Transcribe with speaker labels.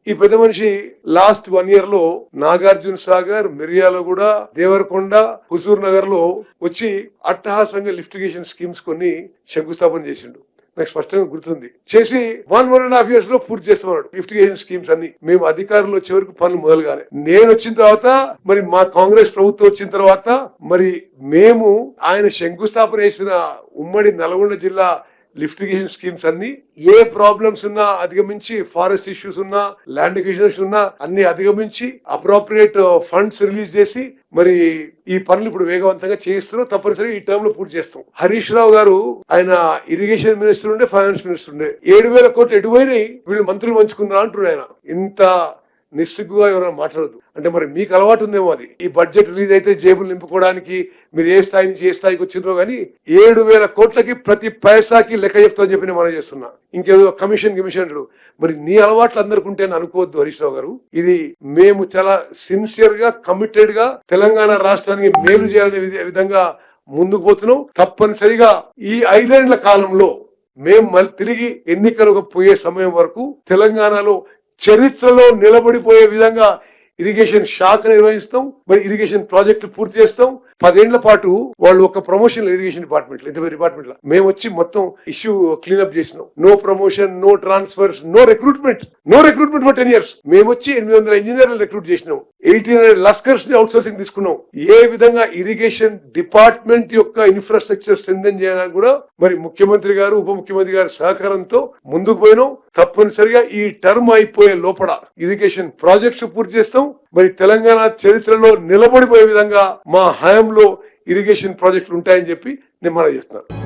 Speaker 1: ఈ పెద్ద మనిషి లాస్ట్ 1 year లో నాగార్జున సాగర్, మిర్యాలగూడ, దేవరకొండ, హుజూర్ నగర్ లో వచ్చి అట్టహాసంగా లిఫ్టిగేషన్ స్కీమ్స్ కొన్ని శంకుస్థాపన చేసిండు. నాకు స్పష్టంగా గుర్తుంది. చేసి 1.5 years లో పూర్తి చేస్తున్నాడు లిఫ్టిగేషన్ స్కీమ్స్ అన్ని. మేము అధికారంలో వచ్చే వరకు పనులు మొదలు కాలే. నేను వచ్చిన తర్వాత మరి మా కాంగ్రెస్ ప్రభుత్వం వచ్చిన తర్వాత మరి మేము ఆయన శంకుస్థాపన చేసిన ఉమ్మడి నల్గొండ జిల్లా లిఫ్టిగేషన్ స్కీమ్స్ అన్ని ఏ ప్రాబ్లమ్స్ ఉన్నా అధిగమించి, ఫారెస్ట్ ఇష్యూస్ ఉన్నా, ల్యాండ్ ఎక్విజిషన్స్ ఉన్నా అన్ని అధిగమించి అప్రోప్రియేట్ ఫండ్స్ రిలీజ్ చేసి మరి ఈ పనులు ఇప్పుడు వేగవంతంగా చేస్తున్నాం. తప్పనిసరిగా ఈ టర్మ్ లో పూర్తి చేస్తాం. హరీష్ రావు గారు ఆయన ఇరిగేషన్ మినిస్టర్ ఉండే, ఫైనాన్స్ మినిస్టర్ ఉండే. 7,000 కోట్లు ఎటుపోయినాయి వీళ్ళు మంత్రులు పంచుకున్నారు అంటున్నారు ఆయన. ఇంత నిస్సిగ్గుగా ఎవరైనా మాట్లాడదు అంటే మరి మీకు అలవాటు ఉందేమో అది. ఈ బడ్జెట్ రిలీజ్ అయితే జేబులు నింపుకోవడానికి మీరు ఏ స్థాయి నుంచి ఏ స్థాయికి వచ్చినారో గానీ 7,000 కోట్లకి ప్రతి పైసాకి లెక్క చెప్తామని చెప్పి నేను మనం చేస్తున్నా. ఇంకేదో కమిషన్ అంటాడు. మరి నీ అలవాట్లు అందరికి ఉంటే అనుకోవద్దు హరీష్ రావు గారు. ఇది మేము చాలా సిన్సియర్ గా, కమిటెడ్ గా తెలంగాణ రాష్ట్రానికి మేలు చేయాలనే విధంగా ముందుకు పోతున్నాం. తప్పనిసరిగా ఈ 5 ఏళ్ల కాలంలో మేము మళ్ళీ తిరిగి ఎన్నికలకు పోయే సమయం వరకు తెలంగాణలో చరిత్రలో నిలబడిపోయే విధంగా ఇరిగేషన్ శాఖ నిర్వహిస్తాం. మరి ఇరిగేషన్ ప్రాజెక్టులు పూర్తి చేస్తాం. 10 ఏళ్ల పాటు వాళ్ళు ఒక ప్రమోషన్ ఇరిగేషన్ డిపార్ట్మెంట్ లో మేము వచ్చి మొత్తం ఇష్యూ క్లీనప్ చేసినాం. No promotion, no transfers, no recruitment for 10 years. మేము వచ్చి 800 ఇంజనీర్లు రిక్రూట్ చేసినాం. 1800 లస్కర్స్ ని అవుట్ సోర్సింగ్ తీసుకున్నాం. ఏ విధంగా ఇరిగేషన్ డిపార్ట్మెంట్ యొక్క ఇన్ఫ్రాస్ట్రక్చర్ స్ట్రెంథెన్ చేయాలని కూడా మరి ముఖ్యమంత్రి గారు, ఉప ముఖ్యమంత్రి గారి సహకారంతో ముందుకు పోయినాం. తప్పనిసరిగా ఈ టర్మ్ అయిపోయే లోపల ఇరిగేషన్ ప్రాజెక్ట్స్ పూర్తి చేస్తాం. మరి తెలంగాణ చరిత్రలో నిలబడిపోయే విధంగా మా హయాంలో ఇరిగేషన్ ప్రాజెక్టులు ఉంటాయని చెప్పి నేను మనవి చేస్తున్నాను.